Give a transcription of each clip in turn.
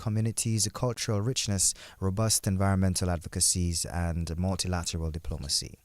community's cultural richness, robust environmental advocacies, and multilateral diplomacy.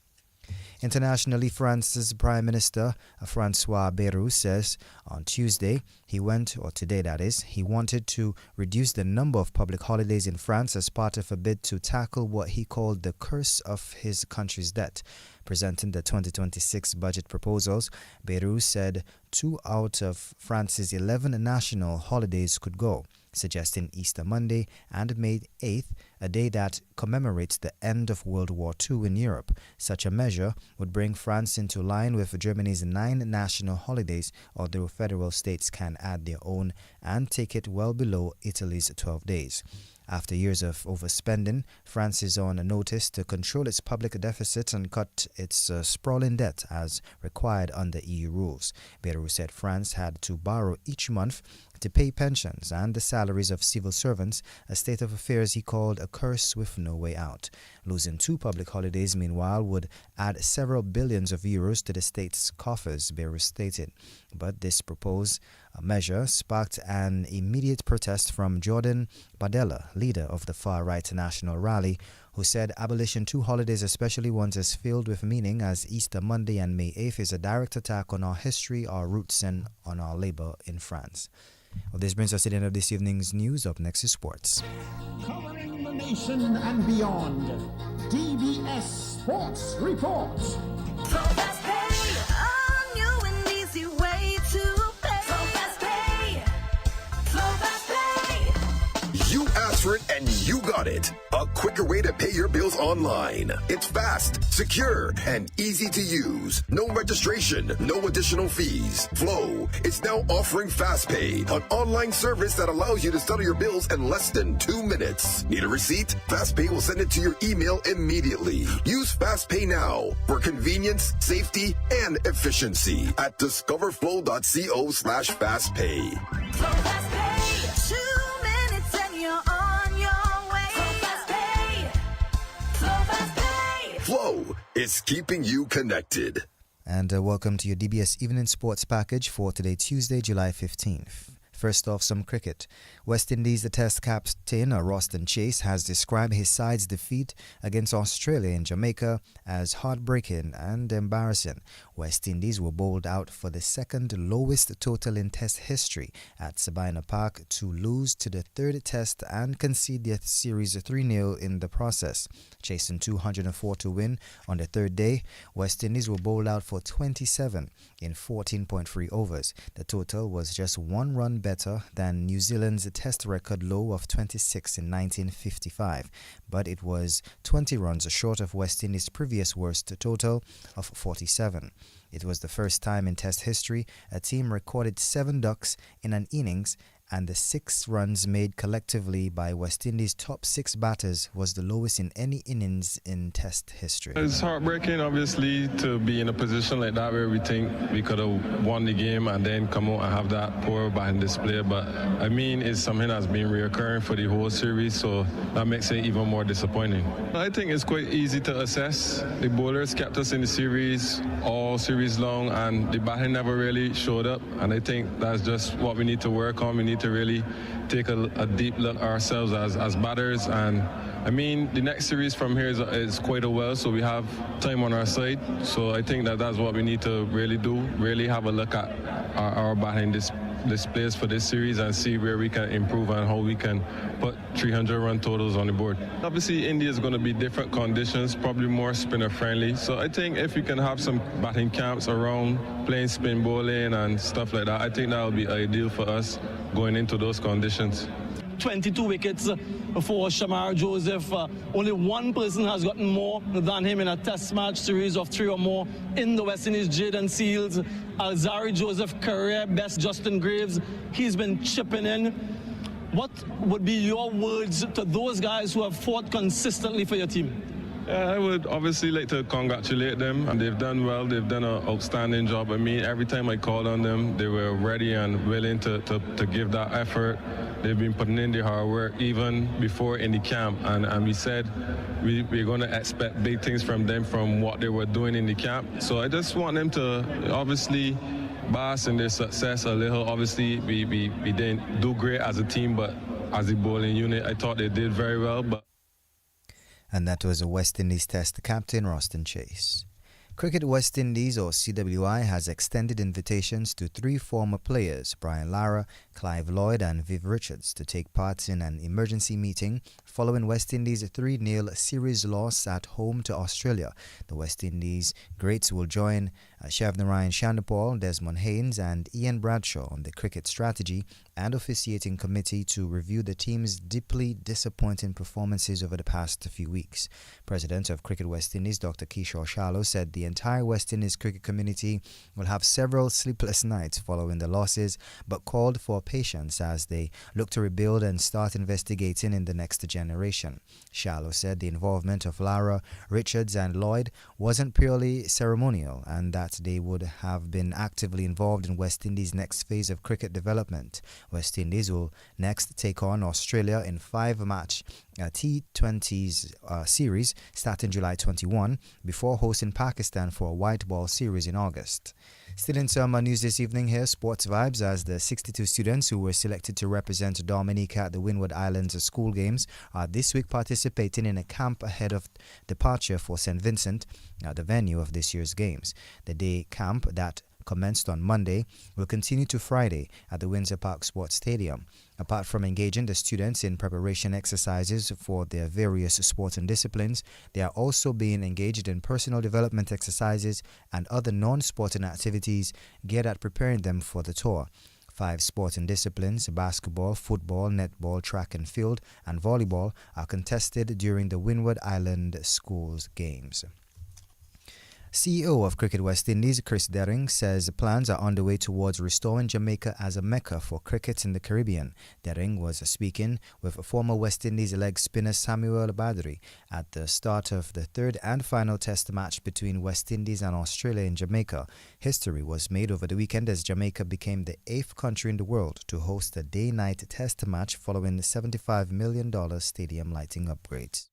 Internationally, France's Prime Minister François Bayrou says on Tuesday he wanted to reduce the number of public holidays in France as part of a bid to tackle what he called the curse of his country's debt. Presenting the 2026 budget proposals, Bayrou said 2 out of France's 11 national holidays could go, suggesting Easter Monday and May 8th, a day that commemorates the end of World War II in Europe. Such a measure would bring France into line with Germany's 9 national holidays, although federal states can add their own and take it well below Italy's 12 days. After years of overspending, France is on notice to control its public deficit and cut its sprawling debt as required under EU rules. Bayrou said France had to borrow each month to pay pensions and the salaries of civil servants, a state of affairs he called a curse with no way out. Losing 2 public holidays, meanwhile, would add several billions of euros to the state's coffers, Bayrou stated. But this proposed measure sparked an immediate protest from Jordan Bardella, leader of the far-right National Rally, who said abolition 2 holidays, especially ones as filled with meaning as Easter Monday and May 8th, is a direct attack on our history, our roots, and on our labor in France. Well, this brings us to the end of this evening's news. Up next is sports. Covering the nation and beyond, DBS Sports Report. Fast Pay, a new and easy way to pay. Fast Pay, Fast Pay. You asked for it and you got it. A quicker way to pay your bills online. It's fast, secure, and easy to use. No registration, no additional fees. Flow is now offering FastPay, an online service that allows you to settle your bills in less than 2 minutes. Need a receipt? FastPay will send it to your email immediately. Use FastPay now for convenience, safety, and efficiency at discoverflow.co/fastpay. Fast Pay, 2 minutes and you're on your way. Fast Pay. Flow is keeping you connected. And welcome to your DBS Evening Sports Package for today, Tuesday, July 15th. First off, some cricket. West Indies, the Test captain, Roston Chase, has described his side's defeat against Australia in Jamaica as heartbreaking and embarrassing. West Indies were bowled out for the second lowest total in Test history at Sabina Park to lose to the third Test and concede their series 3-0 in the process. Chasing 204 to win on the third day, West Indies were bowled out for 27 in 14.3 overs. The total was just 1 run better than New Zealand's Test record low of 26 in 1955, but it was 20 runs short of West Indies' previous worst total of 47. It was the first time in Test history a team recorded 7 ducks in an innings, and the 6 runs made collectively by West Indies' top 6 batters was the lowest in any innings in Test history. It's heartbreaking, obviously, to be in a position like that where we think we could have won the game and then come out and have that poor batting display. But I mean, it's something that's been reoccurring for the whole series, so that makes it even more disappointing. I think it's quite easy to assess. The bowlers kept us in the series all series long, and the batting never really showed up. And I think that's just what we need to work on. We need to really take a deep look ourselves as batters. And I mean, the next series from here is quite a while, so we have time on our side. So I think that's what we need to really do, really have a look at our batting displays for this series and see where we can improve and how we can put 300 run totals on the board. Obviously, India is going to be different conditions, probably more spinner friendly. So I think if we can have some batting camps around playing spin bowling and stuff like that, I think that will be ideal for us going into those conditions. 22 wickets for Shamar Joseph. Only one person has gotten more than him in a Test match series of 3 or more in the West Indies. Jaden Seals, Alzari Joseph, career best. Justin Graves, he's been chipping in. What would be your words to those guys who have fought consistently for your team? I would obviously like to congratulate them, and they've done well. They've done an outstanding job. I mean, every time I called on them, they were ready and willing to give that effort. They've been putting in the hard work even before in the camp, and we said we're going to expect big things from them from what they were doing in the camp. So I just want them to obviously bask in their success a little. Obviously, we didn't do great as a team, but as a bowling unit, I thought they did very well. But And that was a West Indies Test captain, Roston Chase. Cricket West Indies, or CWI, has extended invitations to 3 former players, Brian Lara, Clive Lloyd and Viv Richards, to take part in an emergency meeting following West Indies' 3-0 series loss at home to Australia. The West Indies greats will join Shavnarayan Shandapal, Desmond Haynes and Ian Bradshaw on the cricket strategy and officiating committee to review the team's deeply disappointing performances over the past few weeks. President of Cricket West Indies, Dr. Kishore Shallow, said the entire West Indies cricket community will have several sleepless nights following the losses, but called for patience as they look to rebuild and start investigating in the next generation. Shallow said the involvement of Lara, Richards and Lloyd wasn't purely ceremonial and that they would have been actively involved in West Indies' next phase of cricket development. West Indies will next take on Australia in 5-match T20s series starting July 21 before hosting Pakistan for a white ball series in August. Still in summer news this evening here, sports vibes as the 62 students who were selected to represent Dominica at the Windward Islands school games are this week participating in a camp ahead of departure for St. Vincent, the venue of this year's games. The day camp that commenced on Monday will continue to Friday at the Windsor Park Sports Stadium. Apart from engaging the students in preparation exercises for their various sports and disciplines, they are also being engaged in personal development exercises and other non-sporting activities geared at preparing them for the tour. 5 sporting disciplines, basketball, football, netball, track and field, and volleyball, are contested during the Windward Island Schools Games. CEO of Cricket West Indies, Chris Dering, says plans are underway towards restoring Jamaica as a mecca for cricket in the Caribbean. Dering was speaking with former West Indies leg spinner Samuel Badri at the start of the 3rd and final test match between West Indies and Australia in Jamaica. History was made over the weekend as Jamaica became the 8th country in the world to host a day-night test match following the $75 million stadium lighting upgrades.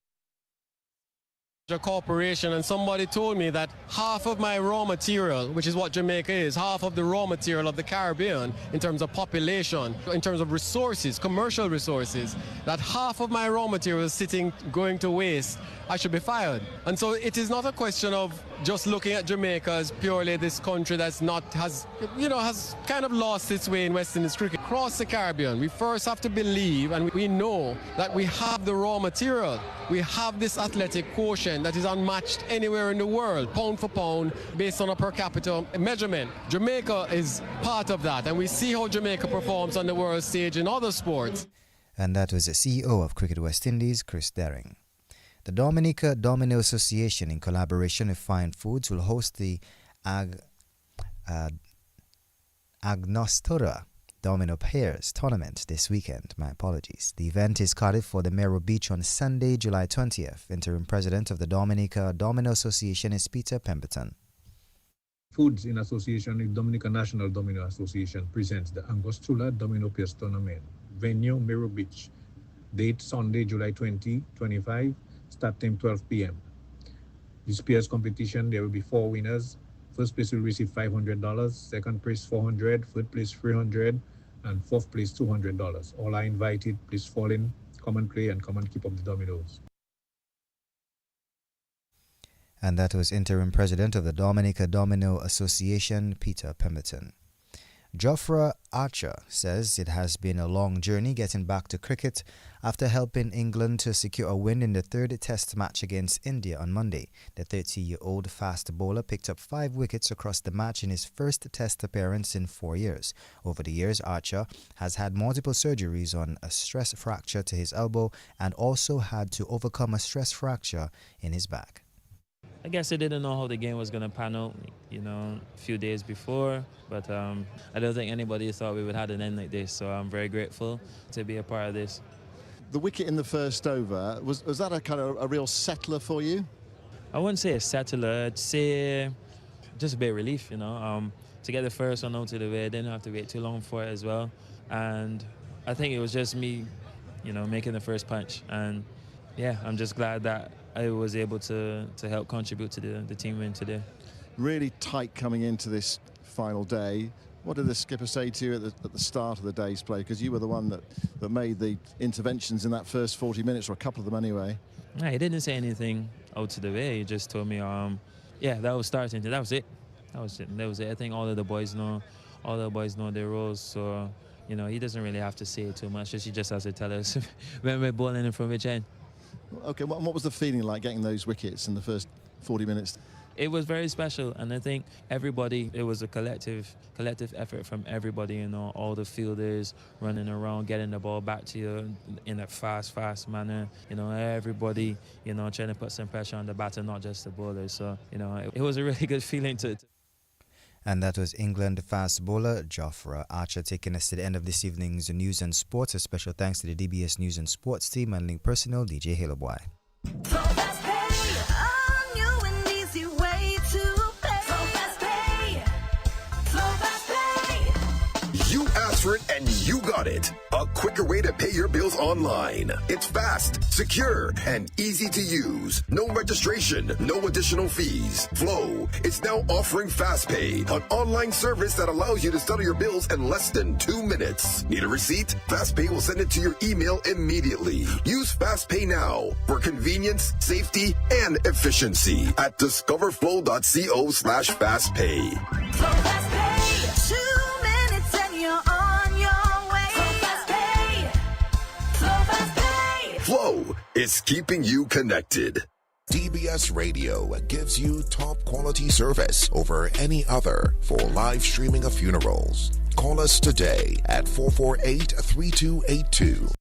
A corporation, and somebody told me that half of my raw material, which is what Jamaica is, half of the raw material of the Caribbean in terms of population, in terms of resources, commercial resources, that half of my raw material is going to waste, I should be fired. And so it is not a question of just looking at Jamaica as purely this country that's has kind of lost its way in West Indies cricket. Across the Caribbean, we first have to believe and we know that we have the raw material. We have this athletic quotient that is unmatched anywhere in the world, pound for pound, based on a per capita measurement. Jamaica is part of that, and we see how Jamaica performs on the world stage in other sports. And that was the CEO of Cricket West Indies, Chris Dering. The Dominica Domino Association, in collaboration with Fine Foods, will host the Agnostura Domino Pairs tournament this weekend. My apologies. The event is cardiff for the Mero Beach on Sunday, July 20th. Interim president of the Dominica Domino Association is Peter Pemberton. Foods in association with Dominica National Domino Association presents the Angostura Domino Pairs tournament. Venue Mero Beach. Date Sunday, July 2025. Start time 12 p.m. This Pairs competition, there will be 4 winners. First place will receive $500, second place $400, third place $300, and fourth place $200. All are invited. Please fall in, come and play, and come and keep up the dominoes. And that was interim president of the Dominica Domino Association, Peter Pemberton. Jofra Archer says it has been a long journey getting back to cricket after helping England to secure a win in the 3rd test match against India on Monday. The 30-year-old fast bowler picked up 5 wickets across the match in his first test appearance in 4 years. Over the years, Archer has had multiple surgeries on a stress fracture to his elbow and also had to overcome a stress fracture in his back. I guess I didn't know how the game was going to pan out, a few days before, but I don't think anybody thought we would have an end like this, so I'm very grateful to be a part of this. The wicket in the first over, was that a kind of a real settler for you? I wouldn't say a settler, I'd say just a bit of relief, to get the first one out of the way. I didn't have to wait too long for it as well, and I think it was just me, making the first punch, and yeah, I'm just glad that I was able to help contribute to the team win today. Really tight coming into this final day. What did the skipper say to you at the start of the day's play? Because you were the one that made the interventions in that first 40 minutes, or a couple of them anyway. He didn't say anything out of the way. He just told me, that was starting. That was it. I think all the boys know their roles. So, he doesn't really have to say too much. He just has to tell us when we're bowling in from which end. Okay, what was the feeling like getting those wickets in the first 40 minutes? It was very special, and I think it was a collective effort from everybody, all the fielders running around, getting the ball back to you in a fast manner, everybody, trying to put some pressure on the batter, not just the bowlers. So, it was a really good feeling to. And that was England fast bowler Jofra Archer taking us to the end of this evening's news and sports. A special thanks to the DBS News and Sports team and link personnel DJ Halo Boy. You asked for it and you got it. A quicker way to pay your bills online. It's fast, secure, and easy to use. No registration, no additional fees. Flow is now offering FastPay, an online service that allows you to settle your bills in less than 2 minutes. Need a receipt? FastPay will send it to your email immediately. Use FastPay now for convenience, safety, and efficiency at discoverflow.co/fastpay. Flow FastPay. 2 minutes and you're on your way. Flow FastPay. Flow is keeping you connected. DBS Radio gives you top quality service over any other for live streaming of funerals. Call us today at 448-3282.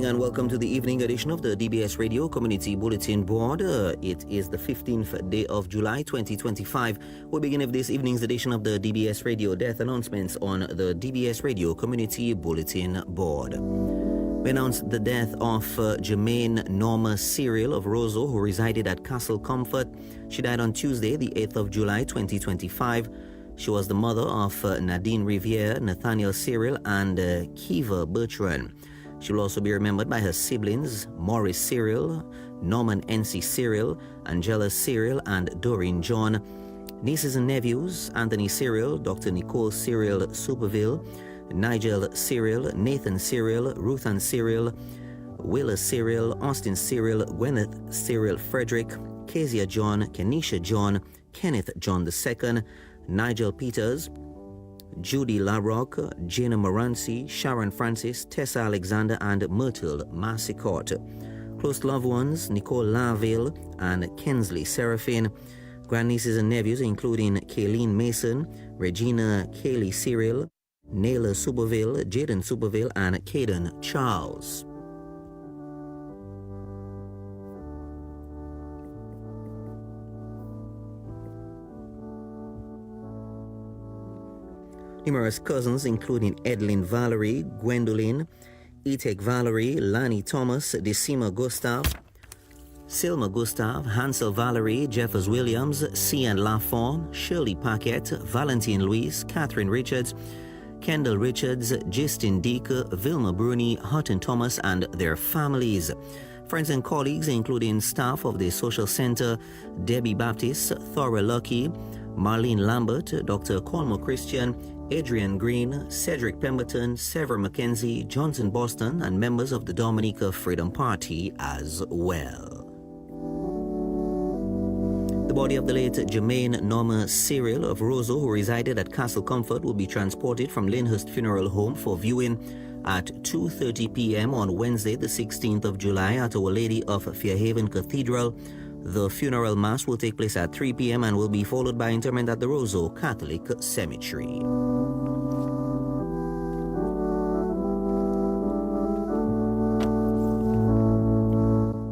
And welcome to the evening edition of the DBS Radio Community Bulletin Board. It is the 15th day of July 2025. We begin with this evening's edition of the DBS Radio death announcements on the DBS Radio Community Bulletin Board. We announced the death of Jermaine Norma Cyril of Roseau, who resided at Castle Comfort. She died on Tuesday, the 8th of July 2025. She was the mother of Nadine Riviere, Nathaniel Cyril, and Kiva Bertrand. She will also be remembered by her siblings, Maurice Cyril, Norman N.C. Cyril, Angela Cyril, and Doreen John. Nieces and nephews, Anthony Cyril, Dr. Nicole Cyril Superville, Nigel Cyril, Nathan Cyril, Ruthann Cyril, Willa Cyril, Austin Cyril, Gwyneth Cyril Frederick, Kezia John, Kenisha John, Kenneth John II, Nigel Peters, Judy LaRocque, Jana Moranci, Sharon Francis, Tessa Alexander, and Myrtle Massicourt. Close loved ones, Nicole Laville and Kensley Seraphine. Grandnieces and nephews, including Kayleen Mason, Regina Kaylee Cyril, Naylor Superville, Jaden Superville, and Caden Charles. Numerous cousins, including Edlin Valerie, Gwendolyn, Etek Valerie, Lani Thomas, Decima Gustav, Silma Gustav, Hansel Valerie, Jeffers Williams, Cian Lafont, Shirley Paquette, Valentine Louise, Catherine Richards, Kendall Richards, Justin Deaker, Vilma Bruni, Hutton Thomas, and their families. Friends and colleagues, including staff of the Social Center, Debbie Baptist, Thora Lucky, Marlene Lambert, Dr. Colmo Christian, Adrian Green, Cedric Pemberton, Sever McKenzie, Johnson Boston, and members of the Dominica Freedom Party as well. The body of the late Jermaine Norma Cyril of Roseau, who resided at Castle Comfort, will be transported from Lyndhurst Funeral Home for viewing at 2:30 p.m. on Wednesday, the 16th of July at Our Lady of Fairhaven Cathedral. The funeral mass will take place at 3 p.m. and will be followed by interment at the Roseau Catholic Cemetery.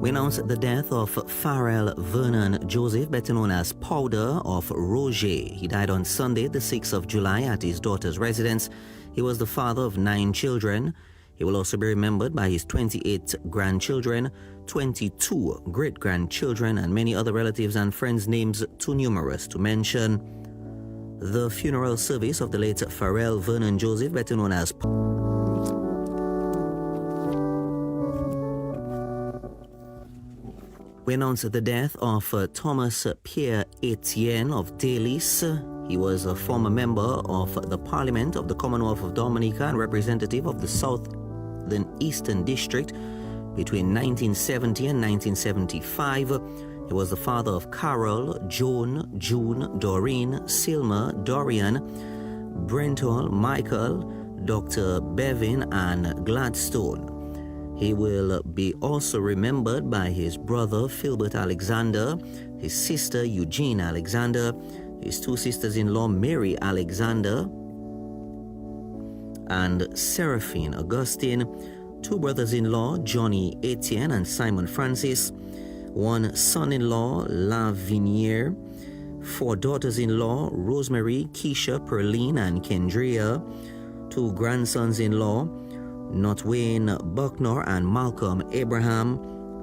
We announce the death of Farrell Vernon Joseph, better known as Powder of Roger. He died on Sunday, the 6th of July, at his daughter's residence. He was the father of 9 children. He will also be remembered by his 28 grandchildren, 22 great-grandchildren, and many other relatives and friends, names too numerous to mention. The funeral service of the late Pharrell Vernon Joseph, better known as we announce the death of Thomas Pierre Etienne of Delis. He was a former member of the Parliament of the Commonwealth of Dominica and representative of the Southern Eastern District between 1970 and 1975. He was the father of Carol, Joan, June, Doreen, Silma, Dorian, Brentol, Michael, Dr. Bevin, and Gladstone. He will be also remembered by his brother Philbert Alexander, his sister Eugene Alexander, his two sisters-in-law Mary Alexander and Seraphine Augustine, two brothers-in-law Johnny Etienne and Simon Francis, one son-in-law Lavinier, four daughters-in-law Rosemary, Keisha, Perline, and Kendria, two grandsons-in-law Notwayne Bucknor and Malcolm Abraham,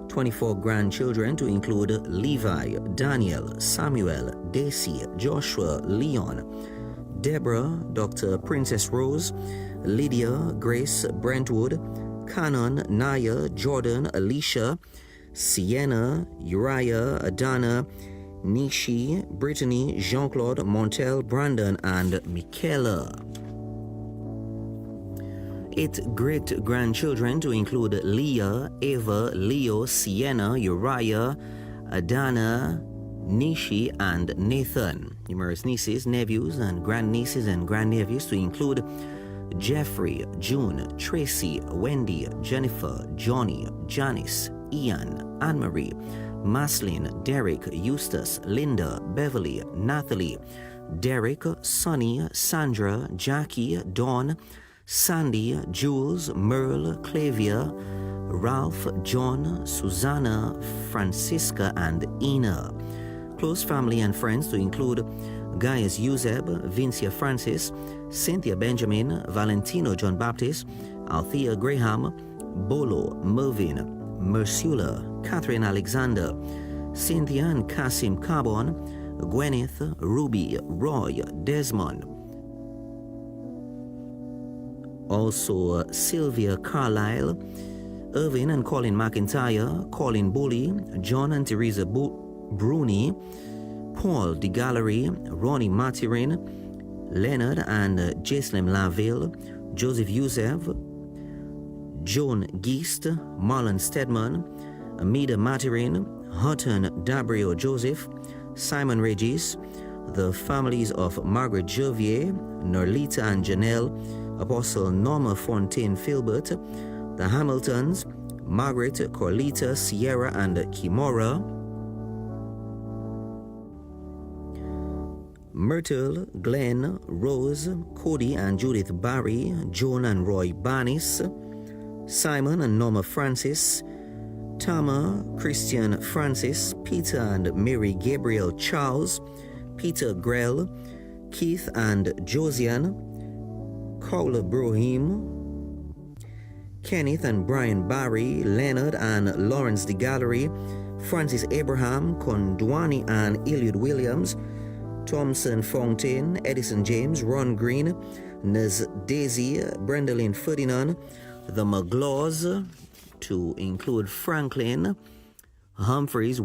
24 grandchildren to include Levi, Daniel, Samuel, Daisy, Joshua, Leon, Deborah, Dr. Princess Rose, Lydia, Grace, Brentwood, Canon, Naya, Jordan, Alicia, Sienna, Uriah, Adana, Nishi, Brittany, Jean-Claude, Montel, Brandon, and Michaela. 8 great-grandchildren to include Leah, Ava, Leo, Sienna, Uriah, Adana, Nishi, and Nathan. Numerous nieces, nephews, and grandnieces and grandnephews to include Jeffrey, June, Tracy, Wendy, Jennifer, Johnny, Janice, Ian, Anne-Marie, Maslin, Derek, Eustace, Linda, Beverly, Natalie, Derek, Sonny, Sandra, Jackie, Dawn, Sandy, Jules, Merle, Clavia, Ralph, John, Susanna, Francisca, and Ina. Close family and friends to include Gaius Euseb, Vincia Francis, Cynthia Benjamin, Valentino John Baptist, Althea Graham, Bolo, Mervyn, Mersula, Catherine Alexander, Cynthia and Kasim Carbon, Gwyneth, Ruby, Roy, Desmond. Also Sylvia Carlisle, Irvin and Colin McIntyre, Colin Bully, John and Teresa Bruni, Paul De Gallery, Ronnie Matirin, Leonard and Jaslem Laville, Joseph Youssef, Joan Geist, Marlon Stedman, Amida Matirin, Hutton Dabrio Joseph, Simon Regis, the families of Margaret Jovier, Norlita and Janelle, Apostle Norma Fontaine Filbert, the Hamiltons, Margaret, Corlita, Sierra, and Kimora, Myrtle, Glenn, Rose, Cody and Judith Barry, Joan and Roy Barnis, Simon and Norma Francis, Tama, Christian Francis, Peter and Mary Gabriel Charles, Peter Grell, Keith and Josian, Carla Brohim, Kenneth and Brian Barry, Leonard and Lawrence De Gallery, Francis Abraham, Kondwani and Eliud Williams, Thompson Fontaine, Edison James, Ron Green, Nez Daisy, Brendalyn Ferdinand, the Maglaws, to include Franklin, Humphreys,